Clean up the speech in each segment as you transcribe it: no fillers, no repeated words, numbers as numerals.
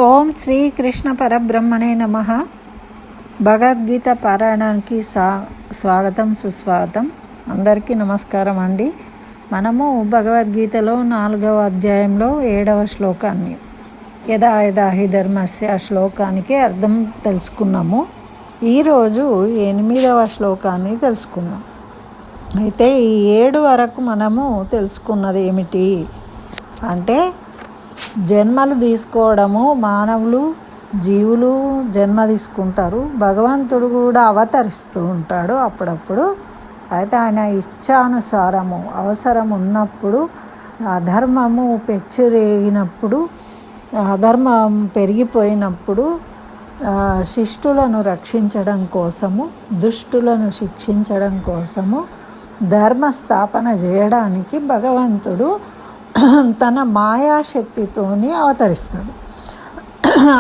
ఓం శ్రీకృష్ణ పరబ్రహ్మణే నమః. భగవద్గీత పారాయణానికి స్వాగతం సుస్వాగతం. అందరికీ నమస్కారం అండి. మనము భగవద్గీతలో 4వ అధ్యాయంలో 7వ శ్లోకాన్ని యదా యదా హి ధర్మస్య శ్లోకానికి అర్థం తెలుసుకున్నాము. ఈరోజు 8వ శ్లోకాన్ని తెలుసుకుందాం. అయితే ఈ 7 వరకు మనము తెలుసుకున్నది ఏమిటి అంటే, జన్మలు తీసుకోవడము, మానవులు జీవులు జన్మ తీసుకుంటారు. భగవంతుడు కూడా అవతరిస్తూ ఉంటాడు అప్పుడప్పుడు. అయితే ఆయన ఇచ్ఛానుసారము అవసరం ఉన్నప్పుడు, అధర్మము పెచ్చురేగినప్పుడు, అధర్మం పెరిగిపోయినప్పుడు శిష్టులను రక్షించడం కోసము, దుష్టులను శిక్షించడం కోసము, ధర్మస్థాపన చేయడానికి భగవంతుడు తన మాయాశక్తితోని అవతరిస్తాడు.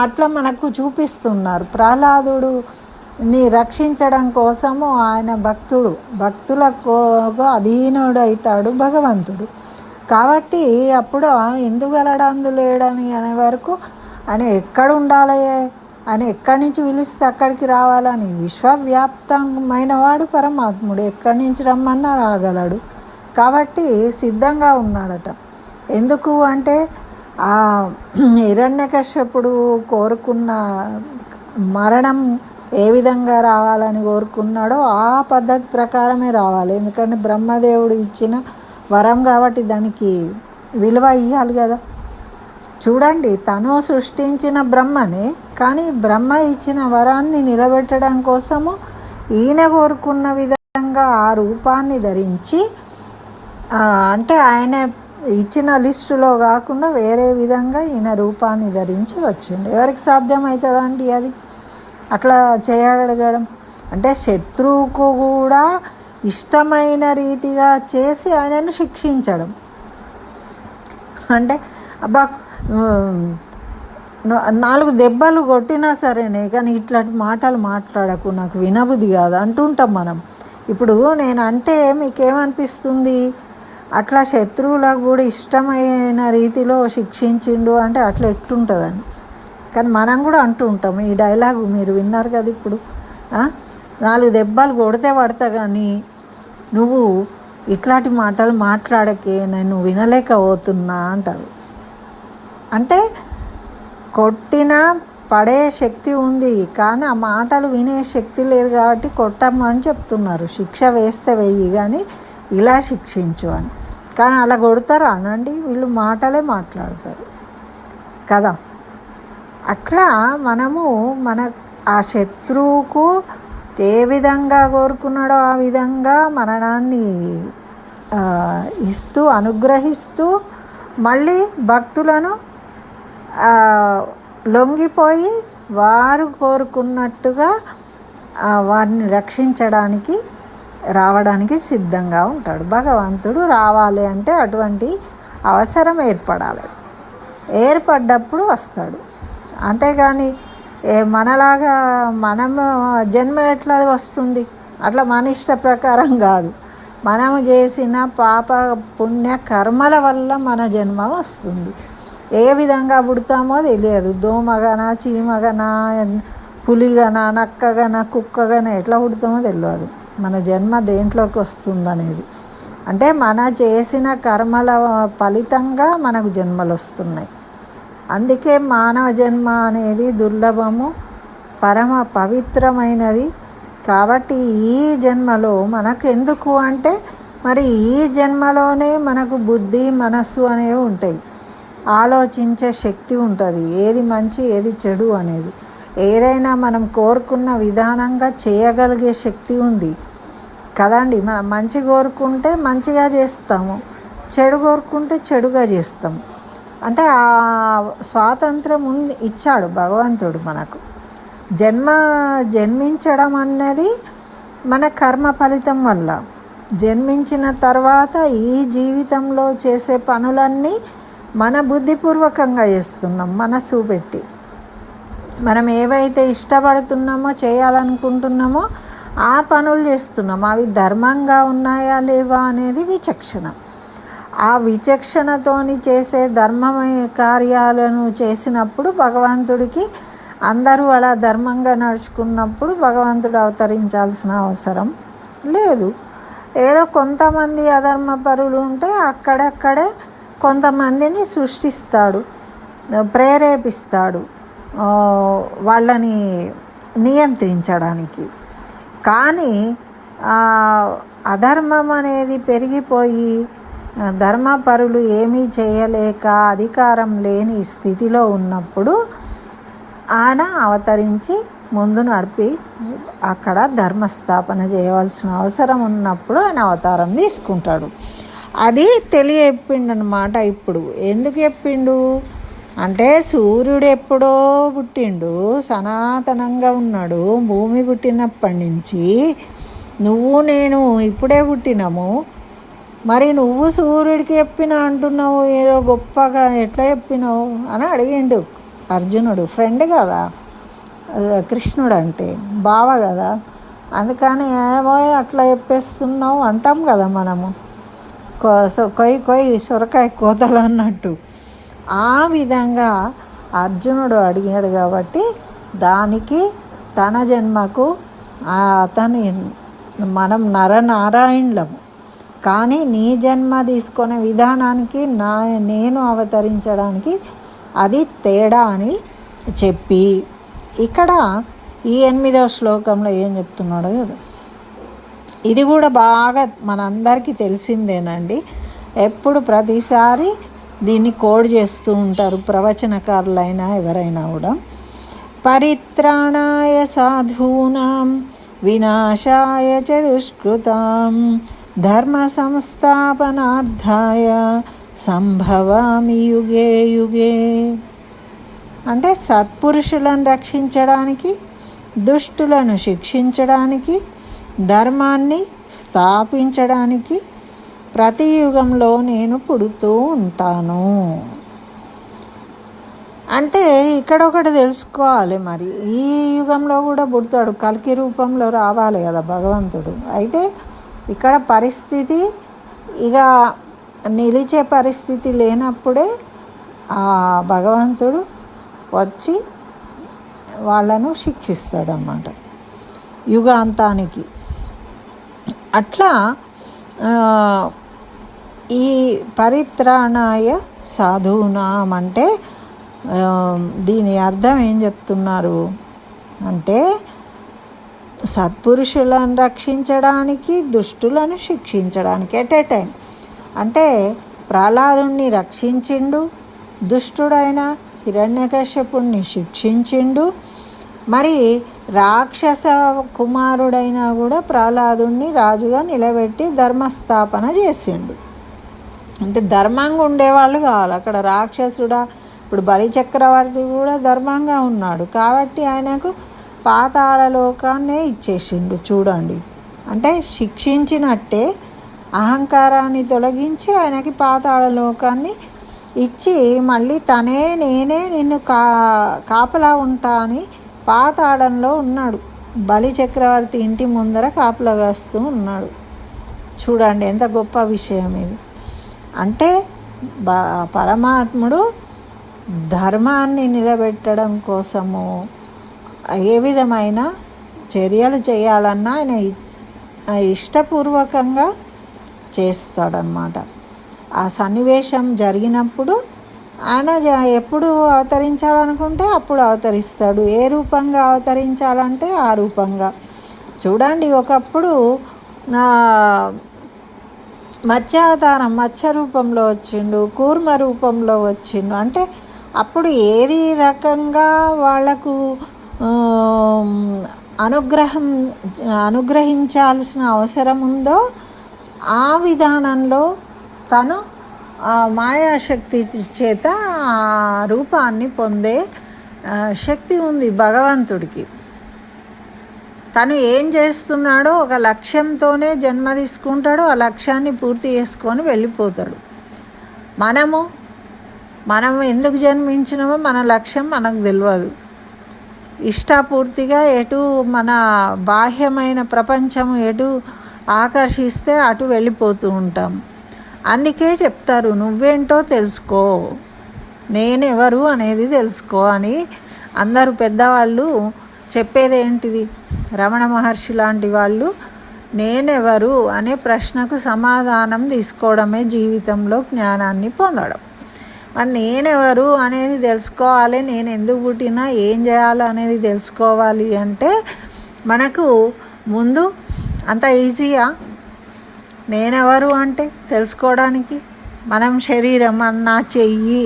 అట్లా మనకు చూపిస్తున్నారు. ప్రహ్లాదుడిని రక్షించడం కోసము ఆయన భక్తులకు అధీనుడు అవుతాడు భగవంతుడు. కాబట్టి అప్పుడు ఎందుగలడు లేడని అనే వరకు ఆయన ఎక్కడ ఉండాలి, ఆయన ఎక్కడి నుంచి పిలిస్తే అక్కడికి రావాలని విశ్వవ్యాప్తమైన వాడు పరమాత్ముడు. ఎక్కడి నుంచి రమ్మన్నా రాగలడు. కాబట్టి సిద్ధంగా ఉన్నాడట. ఎందుకు అంటే ఆ హిరణ్యకశ్యపుడు కోరుకున్న మరణం ఏ విధంగా రావాలని కోరుకున్నాడో ఆ పద్ధతి ప్రకారమే రావాలి. ఎందుకంటే బ్రహ్మదేవుడు ఇచ్చిన వరం కాబట్టి దానికి విలువ ఇవ్వాలి కదా. చూడండి, తను సృష్టించిన బ్రహ్మనే, కానీ బ్రహ్మ ఇచ్చిన వరాన్ని నిలబెట్టడం కోసము ఈయన కోరుకున్న విధంగా ఆ రూపాన్ని ధరించి, అంటే ఆయన ఇచ్చిన లిస్టులో కాకుండా వేరే విధంగా ఈయన రూపాన్ని ధరించి వచ్చిండు. ఎవరికి సాధ్యమవుతుందండి అది అట్లా చేయగలగడం? అంటే శత్రువుకు కూడా ఇష్టమైన రీతిగా చేసి ఆయనను శిక్షించడం. అంటే అబ్బా 4 దెబ్బలు కొట్టినా సరేనే, కానీ ఇట్లాంటి మాటలు మాట్లాడకు, నాకు వినబుద్ధి కాదు అంటుంటాం మనం. ఇప్పుడు నేను అంటే మీకేమనిపిస్తుంది? అట్లా శత్రువులకు కూడా ఇష్టమైన రీతిలో శిక్షించిండు అంటే అట్లా ఎట్లుంటుందని. కానీ మనం కూడా అంటూ ఉంటాం. ఈ డైలాగు మీరు విన్నారు కదా. ఇప్పుడు 4 దెబ్బలు కొడితే పడతా, కానీ నువ్వు ఇట్లాంటి మాటలు మాట్లాడకే, నేను వినలేకపోతున్నా అంటారు. అంటే కొట్టినా పడే శక్తి ఉంది, కానీ ఆ మాటలు వినే శక్తి లేదు కాబట్టి కొట్టమని చెప్తున్నారు. శిక్ష వేస్తే వెయ్యి, కానీ ఇలా శిక్షించు అని. కానీ అలా కొడతారా అనండి? వీళ్ళు మాటలే మాట్లాడతారు కదా. అట్లా మనము ఆ శత్రువుకు ఏ విధంగా కోరుకున్నాడో ఆ విధంగా మరణాన్ని ఇస్తూ అనుగ్రహిస్తూ, మళ్ళీ భక్తులను లొంగిపోయి వారు కోరుకున్నట్టుగా వారిని రక్షించడానికి రావడానికి సిద్ధంగా ఉంటాడు. భగవంతుడు రావాలి అంటే అటువంటి అవసరం ఏర్పడాలి. ఏర్పడ్డప్పుడు వస్తాడు. అంతేగాని మనలాగా మనము జన్మ ఎట్లా వస్తుంది? అట్లా మన ఇష్ట ప్రకారం కాదు. మనము చేసిన పాప పుణ్య కర్మల వల్ల మన జన్మ వస్తుంది. ఏ విధంగా పుడతామో తెలియదు. దోమగనా, చీమగనా, పులిగనా, నక్కగనా, కుక్కగనా ఎట్లా పుడతామో తెలియదు. మన జన్మ దేంట్లోకి వస్తుందనేది అంటే మన చేసిన కర్మల ఫలితంగా మనకు జన్మలు వస్తున్నాయి. అందుకే మానవ జన్మ అనేది దుర్లభము, పరమ పవిత్రమైనది. కాబట్టి ఈ జన్మలో మనకు ఎందుకు అంటే, మరి ఈ జన్మలోనే మనకు బుద్ధి మనస్సు అనేవి ఉంటాయి. ఆలోచించే శక్తి ఉంటుంది, ఏది మంచి ఏది చెడు అనేది. ఏదైనా మనం కోరుకున్న విధానంగా చేయగలిగే శక్తి ఉంది కదండి. మనం మంచి కోరుకుంటే మంచిగా చేస్తాము, చెడు కోరుకుంటే చెడుగా చేస్తాము. అంటే ఆ స్వాతంత్రం ఇచ్చాడు భగవంతుడు మనకు. జన్మించడం అన్నది మన కర్మ ఫలితం వల్ల. జన్మించిన తర్వాత ఈ జీవితంలో చేసే పనులన్నీ మన బుద్ధిపూర్వకంగా చేస్తున్నాం, మనసు పెట్టి. మనం ఏవైతే ఇష్టపడుతున్నామో, చేయాలనుకుంటున్నామో ఆ పనులు చేస్తున్నాం. అవి ధర్మంగా ఉన్నాయా లేవా అనేది విచక్షణ. ఆ విచక్షణతోని చేసే ధర్మమయ కార్యాలను చేసినప్పుడు భగవంతుడికి, అందరూ అలా ధర్మంగా నడుచుకున్నప్పుడు భగవంతుడు అవతరించాల్సిన అవసరం లేదు. ఏదో కొంతమంది అధర్మపరులు ఉంటే అక్కడక్కడే కొంతమందిని సృష్టిస్తాడు, ప్రేరేపిస్తాడు వాళ్ళని నియంత్రించడానికి. కానీ అధర్మం అనేది పెరిగిపోయి ధర్మపరులు ఏమీ చేయలేక అధికారం లేని స్థితిలో ఉన్నప్పుడు ఆయన అవతరించి ముందు నడిపి అక్కడ ధర్మస్థాపన చేయవలసిన అవసరం ఉన్నప్పుడు ఆయన అవతారం తీసుకుంటాడు. అది తెలియచెప్పిండు అన్నమాట. ఇప్పుడు ఎందుకు చెప్పిండు అంటే, సూర్యుడు ఎప్పుడో పుట్టిండు, సనాతనంగా ఉన్నాడు. భూమి పుట్టినప్పటి నుంచి నువ్వు నేను ఇప్పుడే పుట్టినాము. మరి నువ్వు సూర్యుడికి చెప్పినా అంటున్నావు, ఏదో గొప్పగా ఎట్లా చెప్పినావు అని అడిగిండు అర్జునుడు. ఫ్రెండ్ కదా కృష్ణుడు అంటే, బావ కదా. అందుకని ఏమో అట్లా చెప్పేస్తున్నావు అంటాం కదా మనము, కొయ్యి సొరకాయ కోతలు అన్నట్టు. ఆ విధంగా అర్జునుడు అడిగాడు కాబట్టి దానికి తన జన్మకు అతని మనం నరనారాయణులము, కానీ నీ జన్మ తీసుకునే విధానానికి నేను అవతరించడానికి అది తేడా అని చెప్పి, ఇక్కడ ఈ 8వ శ్లోకంలో ఏం చెప్తున్నాడో కదా, ఇది కూడా బాగా మనందరికీ తెలిసిందేనండి. ఎప్పుడు ప్రతిసారి దీన్ని కోడ్ చేస్తూ ఉంటారు ప్రవచనకారులైనా ఎవరైనా కూడా. పరిత్రాణాయ సాధూనాం వినాశాయ చ దుష్కృతాం ధర్మ సంస్థాపనార్థాయ సంభవామి యుగే యుగే. అంటే సత్పురుషులను రక్షించడానికి, దుష్టులను శిక్షించడానికి, ధర్మాన్ని స్థాపించడానికి ప్రతి యుగంలో నేను పుడుతూ ఉంటాను. అంటే ఇక్కడ ఒకటి తెలుసుకోవాలి, మరి ఈ యుగంలో కూడా పుడతాడు, కల్కి రూపంలో రావాలి కదా భగవంతుడు. అయితే ఇక్కడ పరిస్థితి ఇక నిలిచే పరిస్థితి లేనప్పుడే ఆ భగవంతుడు వచ్చి వాళ్ళను శిక్షిస్తాడన్నమాట యుగాంతానికి. అట్లా ఈ పరిత్రాణాయ సాధూనాం అంటే దీని అర్థం ఏం చెప్తున్నారు అంటే, సత్పురుషులను రక్షించడానికి, దుష్టులను శిక్షించడానికి ఎట్ ఏ టైం. అంటే ప్రహ్లాదుణ్ణి రక్షించిండు, దుష్టుడైన హిరణ్యకశ్యపుణ్ణి శిక్షించిండు, మరి రాక్షస కుమారుడైనా కూడా ప్రహ్లాదుణ్ణి రాజుగా నిలబెట్టి ధర్మస్థాపన చేసిండు. అంటే ధర్మంగా ఉండేవాళ్ళు కావాలి అక్కడ. రాక్షసుడా, ఇప్పుడు బలిచక్రవర్తి కూడా ధర్మంగా ఉన్నాడు కాబట్టి ఆయనకు పాతాళలోకాన్నే ఇచ్చేసిండు. చూడండి, అంటే శిక్షించినట్టే అహంకారాన్ని తొలగించి ఆయనకి పాతాళలోకాన్ని ఇచ్చి మళ్ళీ నేనే నిన్ను కాపలా ఉంటా అని పాతాళంలో ఉన్నాడు. బలిచక్రవర్తి ఇంటి ముందర కాపలా వేస్తూ ఉన్నాడు. చూడండి ఎంత గొప్ప విషయం ఇది. అంటే పరమాత్ముడు ధర్మాన్ని నిలబెట్టడం కోసము ఏ విధమైన చర్యలు చేయాలన్నా ఆయన ఇష్టపూర్వకంగా చేస్తాడనమాట. ఆ సన్నివేశం జరిగినప్పుడు ఆయన ఎప్పుడు అవతరించాలనుకుంటే అప్పుడు అవతరిస్తాడు. ఏ రూపంగా అవతరించాలంటే ఆ రూపంగా. చూడండి, ఒకప్పుడు మత్స్యావతారం మత్స్య రూపంలో వచ్చిండు, కూర్మ రూపంలో వచ్చిండు. అంటే అప్పుడు ఏది రకంగా వాళ్లకు అనుగ్రహించాల్సిన అవసరం ఉందో ఆ విధానంలో తను మాయాశక్తి చేత ఆ రూపాన్ని పొందే శక్తి ఉంది భగవంతుడికి. తను ఏం చేస్తున్నాడో ఒక లక్ష్యంతోనే జన్మ తీసుకుంటాడు, ఆ లక్ష్యాన్ని పూర్తి చేసుకొని వెళ్ళిపోతాడు. మనం ఎందుకు జన్మించినామో మన లక్ష్యం మనకు తెలియదు. ఇష్టపూర్తిగా ఎటు మన బాహ్యమైన ప్రపంచం ఎటు ఆకర్షిస్తే అటు వెళ్ళిపోతూ ఉంటాం. అందుకే చెప్తారు, నువ్వేంటో తెలుసుకో, నేనెవరు అనేది తెలుసుకో అని అందరూ పెద్దవాళ్ళు చెప్పేది ఏంటిది? రమణ మహర్షి లాంటి వాళ్ళు నేనెవరు అనే ప్రశ్నకు సమాధానం తీసుకోవడమే జీవితంలో జ్ఞానాన్ని పొందడం. మరి నేనెవరు అనేది తెలుసుకోవాలి, నేను ఎందుకు పుట్టినా, ఏం చేయాలి అనేది తెలుసుకోవాలి అంటే మనకు ముందు అంత ఈజీయా? నేనెవరు అంటే తెలుసుకోవడానికి మనం శరీరం అన్న చెయ్యి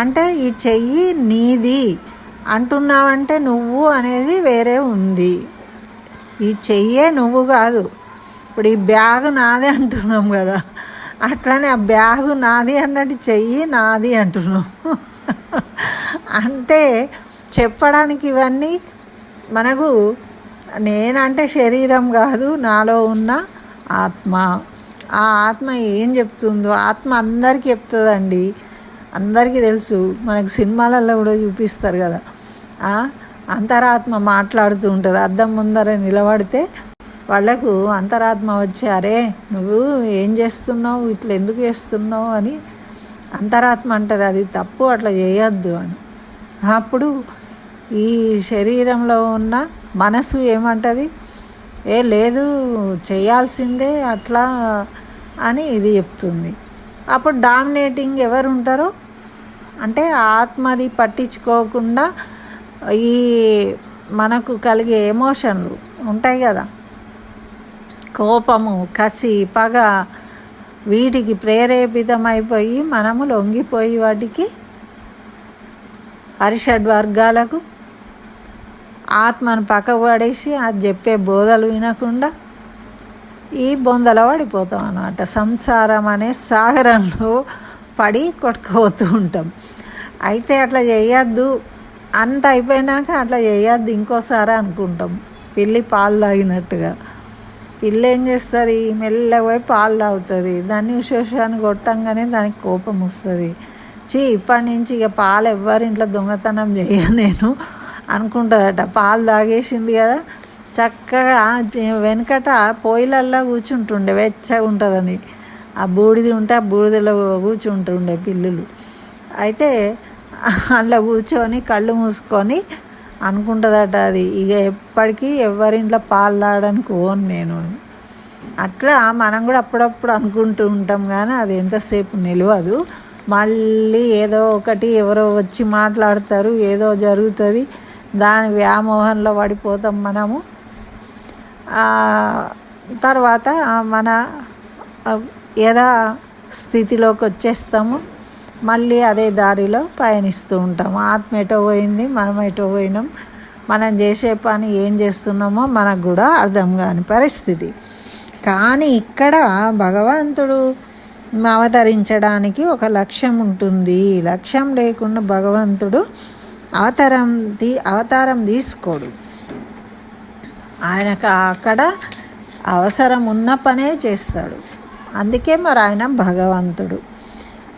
అంటే ఈ చెయ్యి నీది అంటున్నావంటే నువ్వు అనేది వేరే ఉంది. ఈ చెయ్యే నువ్వు కాదు. ఇప్పుడు ఈ బ్యాగు నాది అంటున్నాం కదా, అట్లనే ఆ బ్యాగు నాది అన్నట్టు చెయ్యి నాది అంటున్నాం. అంటే చెప్పడానికి ఇవన్నీ మనకు నేనంటే శరీరం కాదు, నాలో ఉన్న ఆత్మ. ఆ ఆత్మ ఏం చెప్తుందో ఆత్మ అందరికీ చెప్తుందండి, అందరికీ తెలుసు. మనకు సినిమాలలో కూడా చూపిస్తారు కదా, అంతరాత్మ మాట్లాడుతూ ఉంటుంది. అద్దం ముందర నిలబడితే వాళ్ళకు అంతరాత్మ వచ్చి, అరే నువ్వు ఏం చేస్తున్నావు, ఇట్లా ఎందుకు చేస్తున్నావు అని అంతరాత్మ అంటుంది, అది తప్పు, అట్లా చేయొద్దు అని. అప్పుడు ఈ శరీరంలో ఉన్న మనసు ఏమంటుంది, ఏ లేదు చేయాల్సిందే అట్లా అని ఇది చెప్తుంది. అప్పుడు డామినేటింగ్ ఎవరు ఉంటారో అంటే ఆత్మది పట్టించుకోకుండా ఈ మనకు కలిగే ఎమోషన్లు ఉంటాయి కదా, కోపము, కసి, పగ, వీటికి ప్రేరేపితమైపోయి మనము లొంగిపోయి వాటికి అరిషడ్ వర్గాలకు ఆత్మను పక్కకు పడేసి అది చెప్పే బోధలు వినకుండా ఈ బొందలో పడిపోతాం అన్నమాట. సంసారం అనే సాగరంలో పడి కొట్టుకుపోతూ ఉంటాం. అయితే అట్లా చేయొద్దు, అంత అయిపోయినాక అట్లా చేయొద్దు ఇంకోసారి అనుకుంటాం. పిల్లి పాలు తాగినట్టుగా పిల్లి ఏం చేస్తుంది, మెల్లగా పోయి పాలు తాగుతుంది. దాన్ని విశేషాన్ని కొట్టంగానే దానికి కోపం వస్తుంది. ఇప్పటి నుంచి ఇక పాలు ఎవ్వరింట్లో దొంగతనం చేయను నేను అనుకుంటుందట. పాలు తాగేసింది కదా, చక్కగా వెనకట పొయ్యిలల్లో కూర్చుంటుండే, వెచ్చగా ఉంటుందని. ఆ బూడిది ఉంటే ఆ బూడిదలో కూర్చుంటుండే పిల్లులు. అయితే అందులో కూర్చొని కళ్ళు మూసుకొని అనుకుంటుందట, అది ఇక ఎప్పటికీ ఎవరింట్లో పాలు తాగడానికి ఓన్ నేను అని. అట్లా మనం కూడా అప్పుడప్పుడు అనుకుంటూ ఉంటాం, కానీ అది ఎంతసేపు నిలవదు. మళ్ళీ ఏదో ఒకటి ఎవరో వచ్చి మాట్లాడతారు, ఏదో జరుగుతుంది, దాని వ్యామోహంలో పడిపోతాం మనము. తర్వాత మన యథా స్థితిలోకి వచ్చేస్తాము, మళ్ళీ అదే దారిలో పయనిస్తూ ఉంటాము. ఆత్మ ఎటో పోయింది, మనం ఎటో పోయినాం, మనం చేసే పని ఏం చేస్తున్నామో మనకు కూడా అర్థం కాని పరిస్థితి. కానీ ఇక్కడ భగవంతుడు అవతరించడానికి ఒక లక్ష్యం ఉంటుంది. లక్ష్యం లేకుండా భగవంతుడు అవతారం తీసుకోడు. ఆయనకు అక్కడ అవసరం ఉన్న పనే చేస్తాడు. అందుకే మరి ఆయన భగవంతుడు.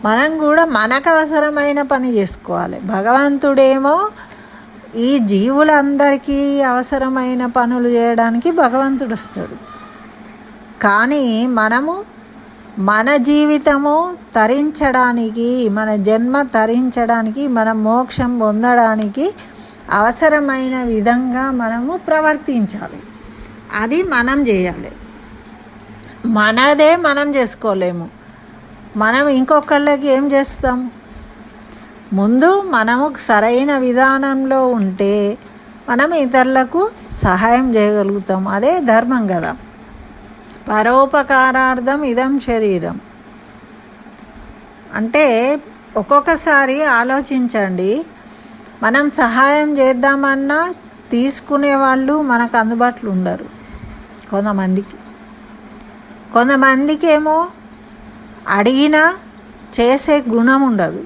మనం కూడా మనకు అవసరమైన పని చేసుకోవాలి. భగవంతుడేమో ఈ జీవులందరికీ అవసరమైన పనులు చేయడానికి భగవంతుడు వస్తాడు. కానీ మనము మన జీవితము తరించడానికి, మన జన్మ తరించడానికి, మన మోక్షం పొందడానికి అవసరమైన విధంగా మనము ప్రవర్తించాలి. అది మనం చేయాలి. మనదే మనం చేసుకోలేము. మనం ఇంకొకళ్ళకి ఏం చేస్తాం? ముందు మనము సరైన విధానంలో ఉంటే మనం ఇతరులకు సహాయం చేయగలుగుతాం. అదే ధర్మం కదా. పరోపకారార్థం ఇదం శరీరం అంటే ఒక్కొక్కసారి ఆలోచించండి, మనం సహాయం చేద్దామన్నా తీసుకునే వాళ్ళు మనకు అందుబాటులో ఉండరు. కొంతమందికి ఏమో అడిగినా చేసే గుణం ఉండదు.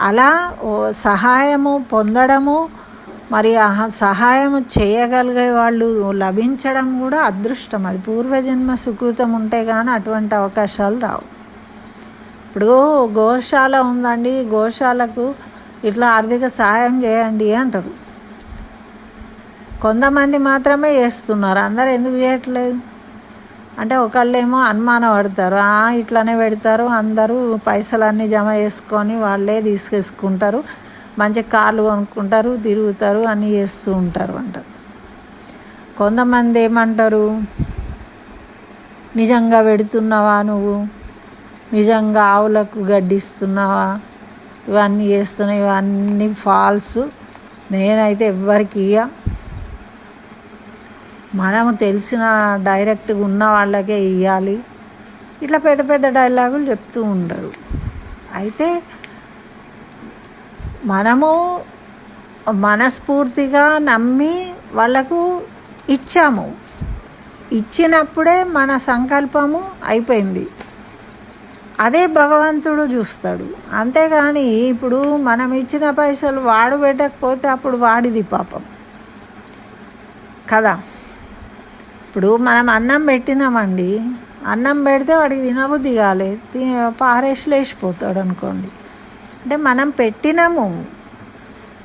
అలా సహాయము పొందడము, మరి సహాయం చేయగలిగే వాళ్ళు లభించడం కూడా అదృష్టం. అది పూర్వజన్మ సుకృతం ఉంటే కానీ అటువంటి అవకాశాలు రావు. ఇప్పుడు గోశాల ఉందండి, గోశాలకు ఇట్లా ఆర్థిక సహాయం చేయండి అంటారు. కొంతమంది మాత్రమే చేస్తున్నారు, అందరు ఎందుకు చేయట్లేదు? అంటే ఒకళ్ళేమో అనుమాన పడతారు, ఇట్లానే పెడతారు, అందరూ పైసలన్నీ జమ చేసుకొని వాళ్ళే తీసుకేసుకుంటారు, మంచి కార్లు కొనుక్కుంటారు, తిరుగుతారు, అన్నీ చేస్తూ ఉంటారు అంటారు. కొంతమంది ఏమంటారు, నిజంగా పెడుతున్నావా నువ్వు, నిజంగా ఆవులకు గడ్డిస్తున్నావా, ఇవన్నీ చేస్తున్నావు, ఇవన్నీ ఫాల్స్, నేనైతే ఎవ్వరికి మనము తెలిసిన డైరెక్ట్గా ఉన్న వాళ్ళకే ఇవ్వాలి, ఇట్లా పెద్ద పెద్ద డైలాగులు చెప్తూ ఉండరు. అయితే మనము మనస్ఫూర్తిగా నమ్మి వాళ్ళకు ఇచ్చాము, ఇచ్చినప్పుడే మన సంకల్పము అయిపోయింది. అదే భగవంతుడు చూస్తాడు. అంతేగాని ఇప్పుడు మనం ఇచ్చిన పైసలు వాడు పెట్టకపోతే అప్పుడు వాడిది పాపం కదా. ఇప్పుడు మనం అన్నం పెట్టినామండి, అన్నం పెడితే వాడికి తినబుద్ధి కాలే, పారేసి లేచిపోతాడు అనుకోండి. అంటే మనం పెట్టినాము,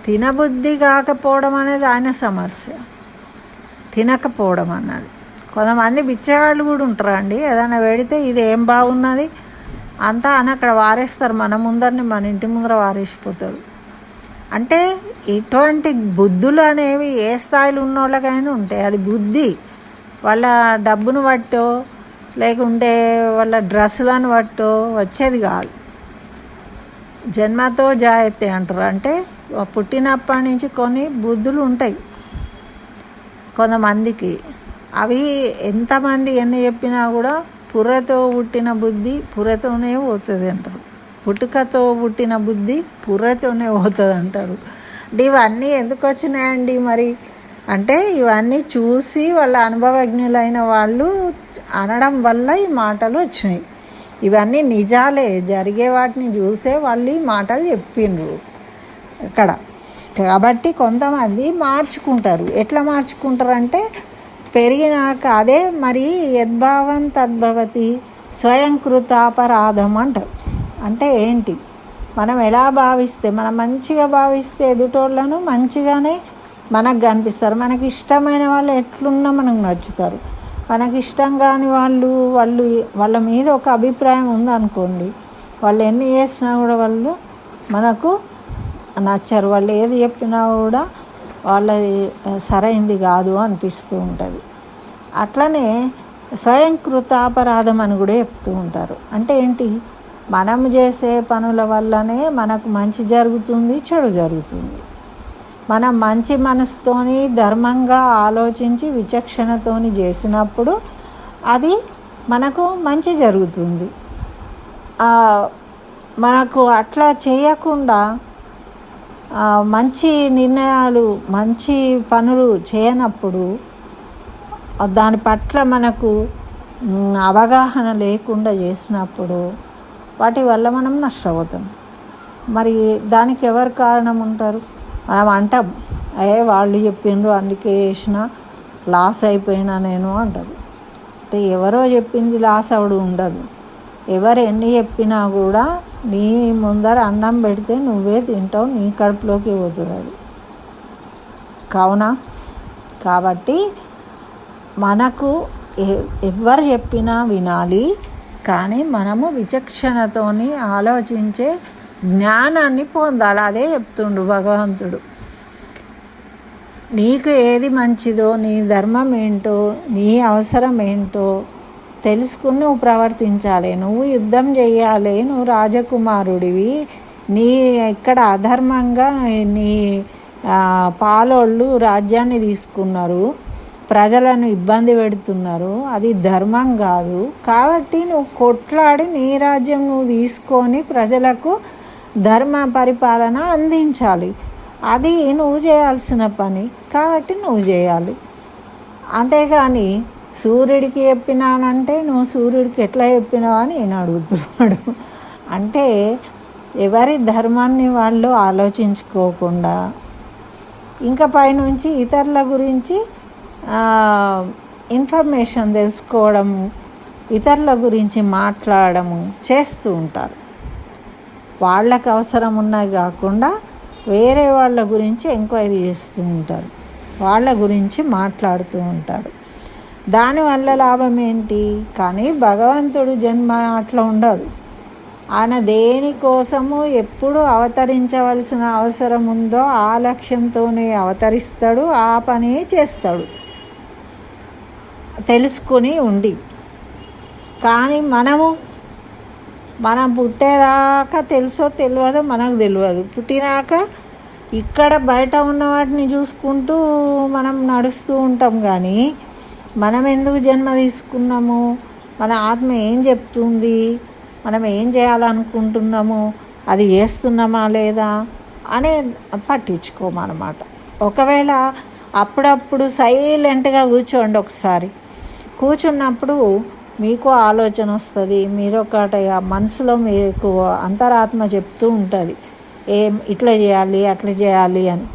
తినబుద్ధి కాకపోవడం అనేది ఆయన సమస్య, తినకపోవడం అన్నది. కొంతమంది బిచ్చగాళ్ళు కూడా ఉంటారండి, ఏదైనా పెడితే ఇది ఏం బాగున్నది అంతా అని అక్కడ వారేస్తారు, మన ముందరని మన ఇంటి ముందర వారేసిపోతారు. అంటే ఇటువంటి బుద్ధులు అనేవి ఏ స్థాయిలో ఉన్న వాళ్ళకైనా ఉంటాయి. అది బుద్ధి వాళ్ళ డబ్బును బట్టో లేకుంటే వాళ్ళ డ్రెస్సులను బట్టో వచ్చేది కాదు. జన్మతో జాయతే అంటారు. అంటే పుట్టినప్పటి నుంచి కొన్ని బుద్ధులు ఉంటాయి కొంతమందికి. అవి ఎంతమంది ఎన్ని చెప్పినా కూడా పుర్రతో పుట్టిన బుద్ధి పుర్రతోనే పోతుంది అంటారు, పుట్టుకతో పుట్టిన బుద్ధి పుర్రతోనే పోతుంది అంటారు. అంటే ఇవన్నీ ఎందుకు వచ్చినాయండి మరి అంటే ఇవన్నీ చూసి వాళ్ళ అనుభవజ్ఞులైన వాళ్ళు అనడం వల్ల ఈ మాటలు వచ్చినాయి. ఇవన్నీ నిజాలే, జరిగే వాటిని చూసే వాళ్ళు ఈ మాటలు చెప్పిండ్రు ఇక్కడ. కాబట్టి కొంతమంది మార్చుకుంటారు. ఎట్లా మార్చుకుంటారంటే పెరిగినాక అదే మరి యద్భావం తద్భవతి స్వయంకృతాపరాధం అంటారు. అంటే ఏంటి, మనం ఎలా భావిస్తే, మనం మంచిగా భావిస్తే ఎదుటోళ్ళను మంచిగానే మనకు కనిపిస్తారు. మనకి ఇష్టమైన వాళ్ళు ఎట్లున్నా మనకు నచ్చుతారు. మనకి ఇష్టం కాని వాళ్ళ మీద ఒక అభిప్రాయం ఉందనుకోండి, వాళ్ళు ఎన్ని చేసినా కూడా వాళ్ళు మనకు నచ్చరు. వాళ్ళు ఏది చెప్పినా కూడా వాళ్ళది సరైంది కాదు అనిపిస్తూ ఉంటుంది. అట్లనే స్వయంకృతాపరాధం అని కూడా చెప్తూ ఉంటారు. అంటే ఏంటి, మనం చేసే పనుల వల్లనే మనకు మంచి జరుగుతుంది, చెడు జరుగుతుంది. మనం మంచి మనసుతోని ధర్మంగా ఆలోచించి విచక్షణతోని చేసినప్పుడు అది మనకు మంచి జరుగుతుంది. మనకు అట్లా చేయకుండా మంచి నిర్ణయాలు మంచి పనులు చేయనప్పుడు దాని పట్ల మనకు అవగాహన లేకుండా చేసినప్పుడు వాటి వల్ల మనం నష్టపోతాం. మరి దానికి ఎవరు కారణం ఉంటారు? మనం అంటాం, వాళ్ళు చెప్పిండ్రు అందుకే చేసిన లాస్ అయిపోయినా నేను అంటారు. అంటే ఎవరో చెప్పింది లాస్ అవడం ఉండదు. ఎవరు ఎన్ని చెప్పినా కూడా నీ ముందర అన్నం పెడితే నువ్వే తింటావు, నీ కడుపులోకి పోతుంది అది. కావునా కాబట్టి మనకు ఎవరు చెప్పినా వినాలి, కానీ మనము విచక్షణతోని ఆలోచించే జ్ఞానాన్ని పొందాలి. అదే చెప్తుండు భగవంతుడు. నీకు ఏది మంచిదో, నీ ధర్మం ఏంటో, నీ అవసరం ఏంటో తెలుసుకుని నువ్వు ప్రవర్తించాలి. నువ్వు యుద్ధం చేయాలి, నువ్వు రాజకుమారుడివి. నీ ఇక్కడ అధర్మంగా నీ పాలోళ్ళు రాజ్యాన్ని తీసుకున్నారు, ప్రజలను ఇబ్బంది పెడుతున్నారు, అది ధర్మం కాదు. కాబట్టి నువ్వు కొట్లాడి నీ రాజ్యం నువ్వు తీసుకొని ప్రజలకు ధర్మ పరిపాలన అందించాలి. అది నువ్వు చేయాల్సిన పని, కాబట్టి నువ్వు చేయాలి. అంతేగాని సూర్యుడికి చెప్పినానంటే నువ్వు సూర్యుడికి ఎట్లా చెప్పినావు అని నేను అడుగుతున్నాడు. అంటే ఎవరి ధర్మాన్ని వాళ్ళు ఆలోచించుకోకుండా ఇంకా పైనుంచి ఇతరుల గురించి ఇన్ఫర్మేషన్ తెలుసుకోవడము, ఇతరుల గురించి మాట్లాడము చేస్తూ ఉంటారు. వాళ్ళకు అవసరం ఉన్నది కాకుండా వేరే వాళ్ళ గురించి ఎంక్వైరీ చేస్తూ ఉంటారు, వాళ్ళ గురించి మాట్లాడుతూ ఉంటారు. దానివల్ల లాభం ఏంటి? కానీ భగవంతుడు జన్మ అట్లా ఉండదు. ఆయన దేనికోసము ఎప్పుడు అవతరించవలసిన అవసరం ఉందో ఆ లక్ష్యంతోనే అవతరిస్తాడు, ఆ పనే చేస్తాడు తెలుసుకుని ఉండి. కానీ మనం పుట్టేదాకా తెలుసో తెలియదో మనకు తెలియదు. పుట్టినాక ఇక్కడ బయట ఉన్న వాటిని చూసుకుంటూ మనం నడుస్తూ ఉంటాం. కానీ మనం ఎందుకు జన్మ తీసుకున్నాము, మన ఆత్మ ఏం చెప్తుంది, మనం ఏం చేయాలనుకుంటున్నాము, అది చేస్తున్నామా లేదా అని పట్టించుకోమన్నమాట. ఒకవేళ అప్పుడప్పుడు సైలెంట్గా కూర్చోండి. ఒకసారి కూర్చున్నప్పుడు మీకు ఆలోచన వస్తుంది. మీరు ఒకటి మనసులో మీకు అంతరాత్మ చెప్తూ ఉంటుంది, ఇట్లా చేయాలి అట్లా చేయాలి అని.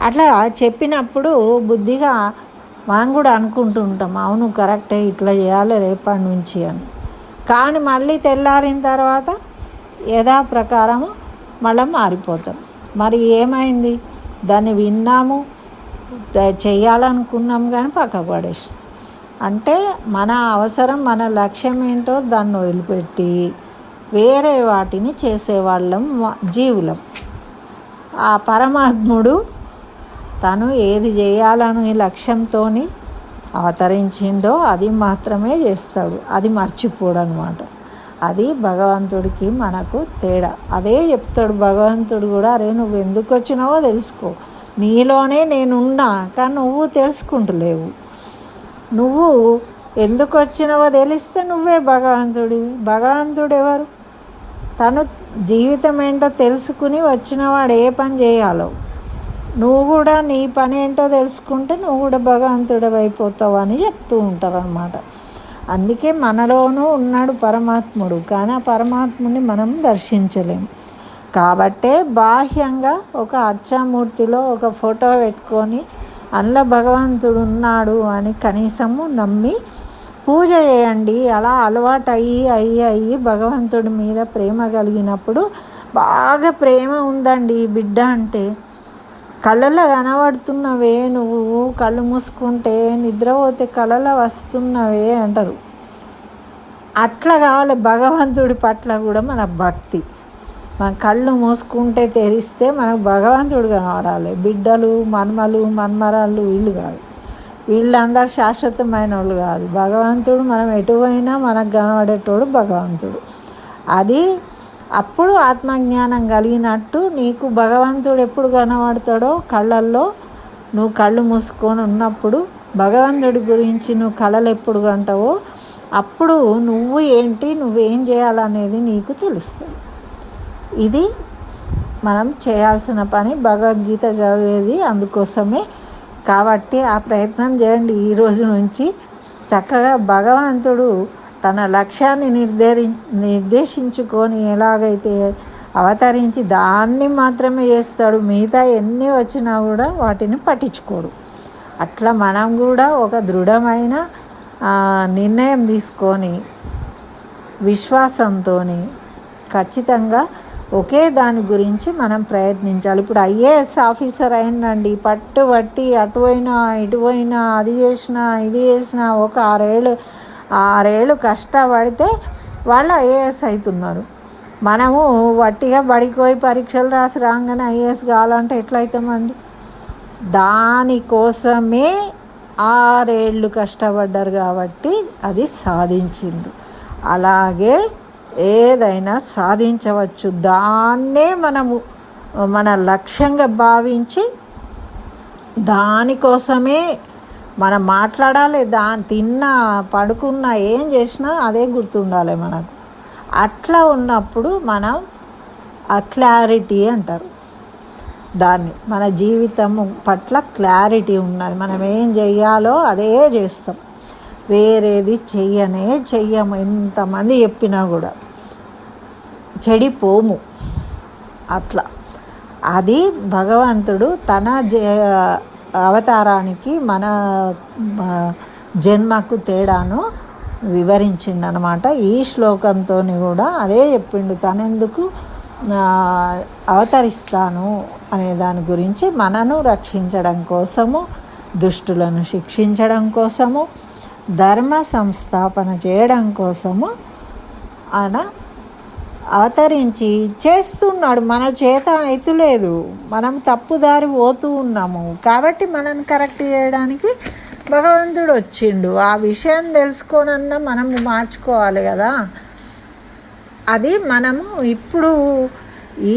అట్లా చెప్పినప్పుడు బుద్ధిగా మనం కూడా అనుకుంటూ ఉంటాం, అవును కరెక్టే ఇట్లా చేయాలి రేపటి నుంచి అని. కానీ మళ్ళీ తెల్లారిన తర్వాత యథాప్రకారము మళ్ళీ మారిపోతాం. మరి ఏమైంది? దాన్ని విన్నాము, చేయాలనుకున్నాము కానీ పక్కకు పడేసాం. అంటే మన అవసరం, మన లక్ష్యం ఏంటో దాన్ని వదిలిపెట్టి వేరే వాటిని చేసేవాళ్ళం జీవులం. ఆ పరమాత్ముడు తను ఏది చేయాలని లక్ష్యంతో అవతరించిండో అది మాత్రమే చేస్తాడు. అది మర్చిపోడు అనమాట. అది భగవంతుడికి మనకు తేడా. అదే చెప్తాడు భగవంతుడు కూడా, అరే నువ్వు ఎందుకు వచ్చినావో తెలుసుకో, నీలోనే నేనున్నా కానీ నువ్వు తెలుసుకుంటలేవు. నువ్వు ఎందుకు వచ్చినావో తెలిస్తే నువ్వే భగవంతుడు ఎవరు? తను జీవితం ఏంటో తెలుసుకుని వచ్చినవాడు ఏ పని చేయాలో, నువ్వు కూడా నీ పని ఏంటో తెలుసుకుంటే నువ్వు కూడా భగవంతుడు అయిపోతావు అని చెప్తూ ఉంటారు అన్నమాట. అందుకే మనలోనూ ఉన్నాడు పరమాత్ముడు, కానీ ఆ పరమాత్ముని మనం దర్శించలేము. కాబట్టే బాహ్యంగా ఒక అర్చామూర్తిలో ఒక ఫోటో పెట్టుకొని అందులో భగవంతుడు ఉన్నాడు అని కనీసము నమ్మి పూజ చేయండి. అలా అలవాటు అయ్యి భగవంతుడి మీద ప్రేమ కలిగినప్పుడు, బాగా ప్రేమ ఉందండి బిడ్డ అంటే, కళ్ళలో కనబడుతున్నవే, నువ్వు కళ్ళు మూసుకుంటే నిద్రపోతే కళ్ళలో వస్తున్నవే అంటారు. అట్లా కావాలి భగవంతుడి పట్ల కూడా మన భక్తి. మన కళ్ళు మూసుకుంటే తెరిస్తే మనకు భగవంతుడు కనబడాలి. బిడ్డలు, మన్మరాళ్ళు వీళ్ళు కాదు, వీళ్ళందరూ శాశ్వతమైన వాళ్ళు కాదు. భగవంతుడు మనం ఎటువైనా మనకు కనబడేటోడు భగవంతుడు. అది అప్పుడు ఆత్మజ్ఞానం కలిగినట్టు నీకు భగవంతుడు ఎప్పుడు కనబడతాడో కళ్ళల్లో, నువ్వు కళ్ళు మూసుకొని ఉన్నప్పుడు భగవంతుడి గురించి నువ్వు కళలు ఎప్పుడు కంటావో అప్పుడు నువ్వు ఏంటి, నువ్వేం చేయాలనేది నీకు తెలుస్తుంది. ఇది మనం చేయాల్సిన పని. భగవద్గీత చదివేది అందుకోసమే. కాబట్టి ఆ ప్రయత్నం చేయండి ఈ రోజు నుంచి. చక్కగా భగవంతుడు తన లక్ష్యాన్ని నిర్దేశించుకొని ఎలాగైతే అవతరించి దాన్ని మాత్రమే చేస్తాడు, మిగతా ఎన్ని వచ్చినా కూడా వాటిని పట్టించుకోడు. అట్లా మనం కూడా ఒక దృఢమైన నిర్ణయం తీసుకొని విశ్వాసంతో ఖచ్చితంగా ఒకే దాని గురించి మనం ప్రయత్నించాలి. ఇప్పుడు ఐఏఎస్ ఆఫీసర్ అయిందండి, పట్టుబట్టి అటువైనా ఇటువైనా అది చేసినా ఇది చేసినా ఒక 6 ఏళ్ళు కష్టపడితే వాళ్ళు ఐఏఎస్ అవుతున్నారు. మనము వట్టిగా బడికి పరీక్షలు రాసి రాగానే ఐఏఎస్ కావాలంటే ఎట్లయితామండి? దానికోసమే 6 ఏళ్ళు కష్టపడ్డారు కాబట్టి అది సాధించిండు. అలాగే ఏదైనా సాధించవచ్చు. దాన్నే మనము మన లక్ష్యంగా భావించి దానికోసమే మనం మాట్లాడాలి. తిన్నా పడుకున్నా ఏం చేసినా అదే గుర్తుండాలి మనకు. అట్లా ఉన్నప్పుడు మనం ఆ క్లారిటీ అంటారు దాన్ని. మన జీవితం పట్ల క్లారిటీ ఉన్నది. మనం ఏం చెయ్యాలో అదే చేస్తాం, వేరేది చెయ్యము. ఎంతమంది చెప్పినా కూడా చెడిపోము. అట్లా అది భగవంతుడు తన అవతారానికి మన జన్మకు తేడాను వివరించిండు అనమాట. ఈ శ్లోకంతో కూడా అదే చెప్పిండు, తనెందుకు అవతరిస్తాను అనే దాని గురించి. మనను రక్షించడం కోసము, దుష్టులను శిక్షించడం కోసము, ధర్మ సంస్థాపన చేయడం కోసము ఆయన అవతరించి చేస్తున్నాడు. మన చేత అయితలేదు, మనం తప్పుదారి పోతూ ఉన్నాము కాబట్టి మనల్ని కరెక్ట్ చేయడానికి భగవంతుడు వచ్చిండు. ఆ విషయం తెలుసుకోనన్నా మనం మార్చుకోవాలి కదా. అది మనము ఇప్పుడు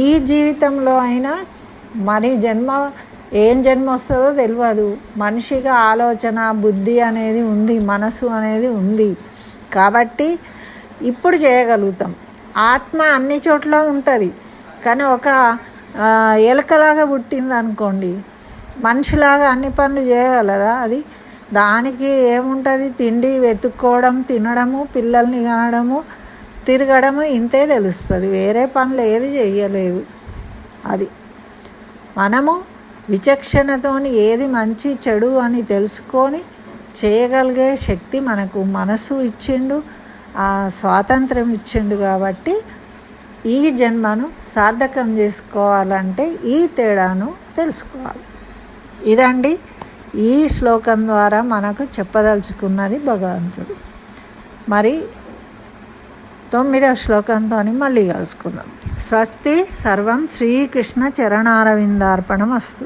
ఈ జీవితంలో అయినా మరి ఏం జన్మ వస్తుందో తెలియదు. మనిషిగా ఆలోచన బుద్ధి అనేది ఉంది, మనసు అనేది ఉంది కాబట్టి ఇప్పుడు చేయగలుగుతాం. ఆత్మ అన్ని చోట్ల ఉంటుంది కానీ ఒక ఎలుకలాగా పుట్టింది అనుకోండి, మనిషిలాగా అన్ని పనులు చేయగలరా? అది దానికి ఏముంటుంది, తిండి వెతుక్కోవడం, తినడము, పిల్లల్ని కనడము, తిరగడము, ఇంతే తెలుస్తుంది. వేరే పనులు ఏది చెయ్యలేదు. అది మనము విచక్షణతోని ఏది మంచి చెడు అని తెలుసుకొని చేయగలిగే శక్తి మనకు మనసు ఇచ్చిండు, ఆ స్వాతంత్రం ఇచ్చిండు. కాబట్టి ఈ జన్మను సార్థకం చేసుకోవాలంటే ఈ తేడాను తెలుసుకోవాలి. ఇదండి ఈ శ్లోకం ద్వారా మనకు చెప్పదలుచుకున్నది భగవంతుడు. మరి 9వ శ్లోకంతో మళ్ళీ కలుసుకుందాం. స్వస్తి. సర్వం శ్రీకృష్ణ చరణారవిందార్పణమస్తు.